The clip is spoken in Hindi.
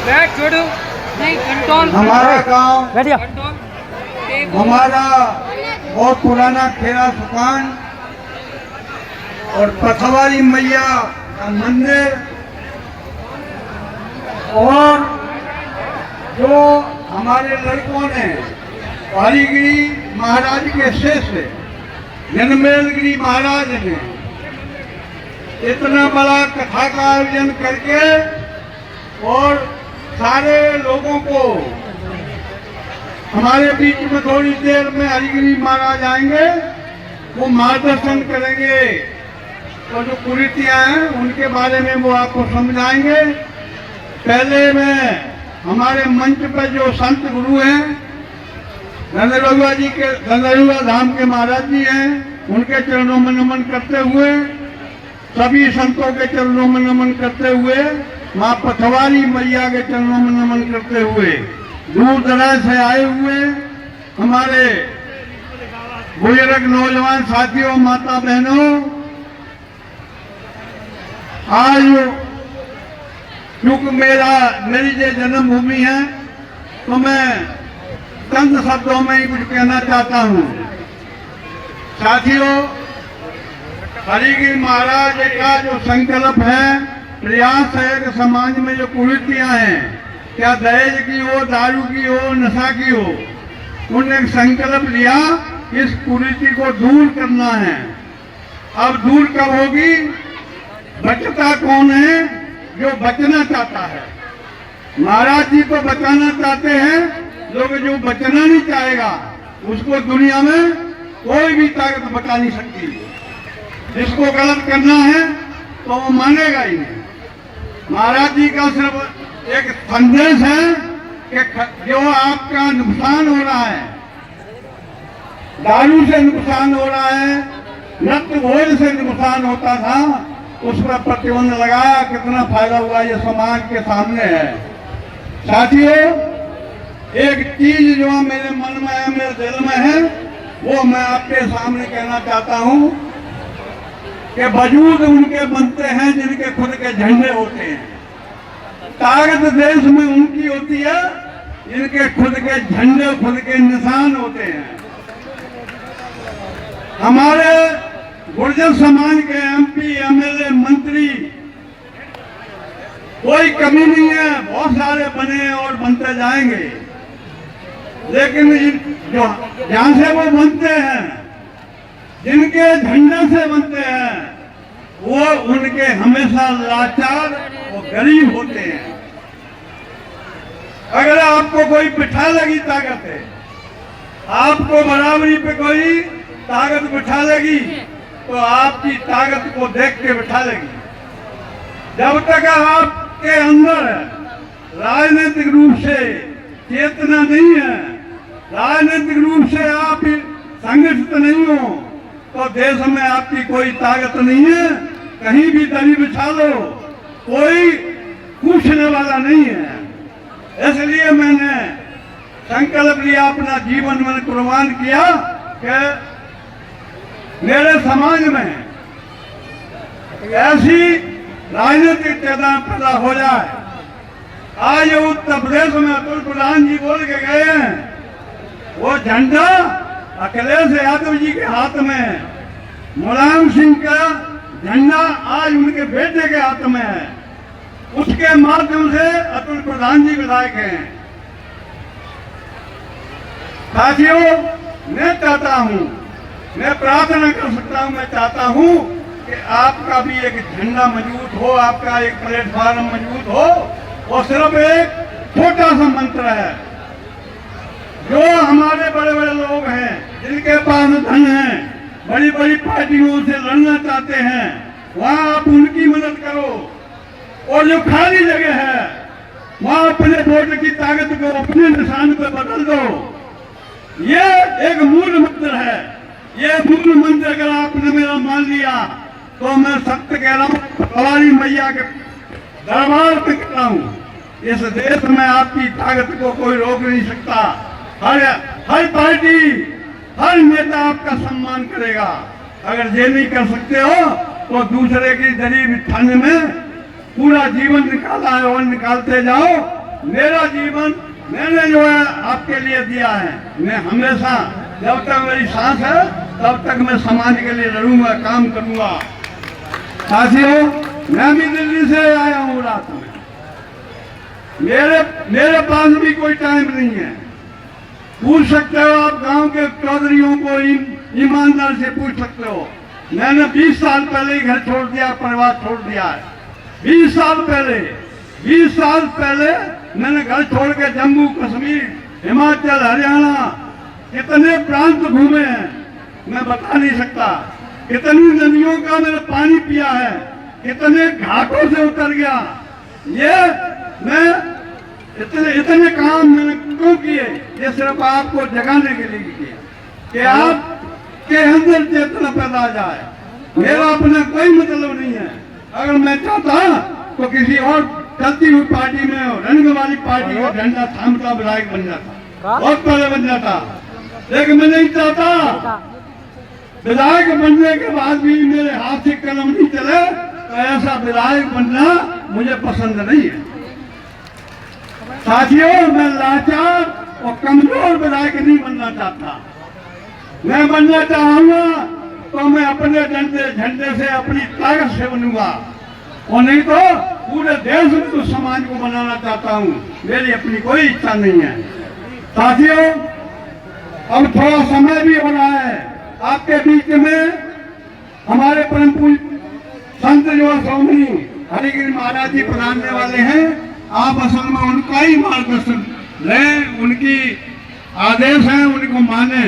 बैठ छोड़ो नहीं कंट्रोल हमारा गांव कंट्रोल हमारा बहुत पुराना खेरा सुकान और पथवारी मैया का मंदिर और जो हमारे लड़कों ने कालीगिरी महाराज के शिष्य जनमेलगिरी महाराज ने इतना बड़ा कथा का आयोजन करके और सारे लोगों को हमारे बीच में थोड़ी देर में हरिगिरी महाराज आएंगे, वो मार्गदर्शन करेंगे और जो कुरीतियां हैं उनके बारे में वो आपको समझाएंगे। पहले मैं हमारे मंच पर जो संत गुरु हैं गंधर्वा जी के गंधर्वा धाम के महाराज जी हैं, उनके चरणों में नमन करते हुए, सभी संतों के चरणों में नमन करते हुए, माँ पथवारी मैया के चरणों में नमन करते हुए, दूर दराज से आए हुए हमारे बुजुर्ग नौजवान साथियों, माता बहनों, आज क्योंकि मेरी जो जन्मभूमि है तो मैं चंद शब्दों में ही कुछ कहना चाहता हूँ। साथियों, हरिगिरी महाराज का जो संकल्प है, प्रयास है कि समाज में जो कुरीतियां हैं, क्या दहेज की हो, दारू की हो, नशा की हो, उन्होंने एक संकल्प लिया इस कुरीति को दूर करना है। अब दूर कब होगी? बचता कौन है? जो बचना चाहता है। महाराज जी तो बचाना चाहते हैं, लोग जो बचना नहीं चाहेगा उसको दुनिया में कोई भी ताकत बचा नहीं सकती। जिसको गलत करना है तो वो मानेगा ही नहीं। महाराज जी का सिर्फ एक संदेश है कि जो आपका नुकसान हो रहा है, दारू से नुकसान हो रहा है, नृत्य भोज से नुकसान होता था, उस पर प्रतिबंध लगाया, कितना फायदा हुआ ये समाज के सामने है। साथियों, एक चीज जो मेरे मन में है, मेरे दिल में है, वो मैं आपके सामने कहना चाहता हूँ कि वजूद उनके बनते हैं जिनके खुद के झंडे होते हैं। ताकत देश में उनकी होती है जिनके खुद के झंडे, खुद के निशान होते हैं। हमारे गुर्जर समाज के एमपी, एमएलए, मंत्री कोई कमी नहीं है, बहुत सारे बने और बनते जाएंगे, लेकिन जो जहां से वो बनते हैं, जिनके झंडे से बनते हैं, वो उनके हमेशा लाचार और गरीब होते हैं। अगर आपको कोई बिठा लगी ताकत है, आपको बराबरी पे कोई ताकत बिठा लगी तो आपकी ताकत को देख के बिठा लेगी। जब तक आपके अंदर राजनीतिक रूप से चेतना नहीं है, राजनीतिक रूप से आप संगठित नहीं हो, तो देश में आपकी कोई ताकत नहीं है। कहीं भी दरी बिछा लो, कोई पूछने वाला नहीं है। इसलिए मैंने संकल्प लिया, अपना जीवन मैंने कुर्बान किया कि मेरे समाज में ऐसी राजनीतिक चेतना पैदा हो जाए। आज उत्तर प्रदेश में अतुल प्रधान जी बोल के गए हैं, वो झंडा अखिलेश यादव जी के हाथ में, मुलायम सिंह का झंडा आज उनके बेटे के हाथ में है। उसके माध्यम से अतुल प्रधान जी विधायक हैं। साथियों, मैं चाहता हूं, मैं प्रार्थना कर सकता हूं, मैं चाहता हूं कि आपका भी एक झंडा मजबूत हो, आपका एक प्लेटफॉर्म मजबूत हो। और सिर्फ एक छोटा सा मंत्र है, जो हमारे बड़े बड़े लोग हैं, जिनके पास धन है, बड़ी बड़ी पार्टियों से लड़ना चाहते हैं, वहां आप उनकी मदद करो। और जो खाली जगह है, वहां अपने वोट की ताकत को अपने निशान पर बदल दो। ये एक मूल मंत्र है। ये मूल मंत्र अगर आपने मेरा मान लिया तो मैं सत्य कह रहा हूँ, पथवारी मैया के दरबार पे कह रहा हूँ, इस देश में आपकी ताकत को कोई रोक नहीं सकता। हर पार्टी, हर नेता आपका सम्मान करेगा। अगर ये नहीं कर सकते हो तो दूसरे की दरी बिठाने में पूरा जीवन निकाला है और निकालते जाओ, मेरा जीवन मैंने जो है आपके लिए दिया है। मैं हमेशा जब तक मेरी सांस है तब तक मैं समाज के लिए लड़ूंगा, काम करूंगा। साथियों, मैं भी दिल्ली से आया हूँ रात में। मेरे पास भी कोई टाइम नहीं है। पूछ सकते हो आप गांव के चौधरियों को, ईमानदार से पूछ सकते हो। मैंने 20 साल पहले ही घर छोड़ दिया, परिवार छोड़ दिया है। 20 साल पहले मैंने घर छोड़ के जम्मू कश्मीर, हिमाचल, हरियाणा कितने प्रांत घूमे हैं, मैं बता नहीं सकता। कितनी नदियों का मैंने पानी पिया है, कितने घाटों से उतर गया। ये मैं इतने काम मैंने क्यों किए? ये सिर्फ आपको जगाने के लिए किए कि आपके अंदर चेतना पैदा आ जाए। मेरा अपना कोई मतलब नहीं है। अगर मैं चाहता तो किसी और चलती हुई पार्टी में, रंग वाली पार्टी का झंडा थामता विधायक बन जाता, बहुत पहले बन जाता। लेकिन मैं नहीं चाहता। विधायक बनने के बाद भी मेरे हाथ से कलम नहीं चले तो ऐसा विधायक बनना मुझे पसंद नहीं है। साथियों, मैं लाचार और कमजोर विधायक नहीं बनना चाहता। मैं बनना चाहूंगा तो मैं अपने झंडे से, अपनी ताकत से बनूंगा, और नहीं तो पूरे देश में तो समाज को बनाना चाहता हूँ। मेरी अपनी कोई इच्छा नहीं है। साथियों, अब थोड़ा समय भी हो रहा है। आपके बीच में हमारे परम पूज्य संत जो स्वामी हरिगिरि महाराज जी पधारने वाले हैं। आप असल में उनका ही मार्गदर्शन लें, उनकी आदेश है, उनको माने।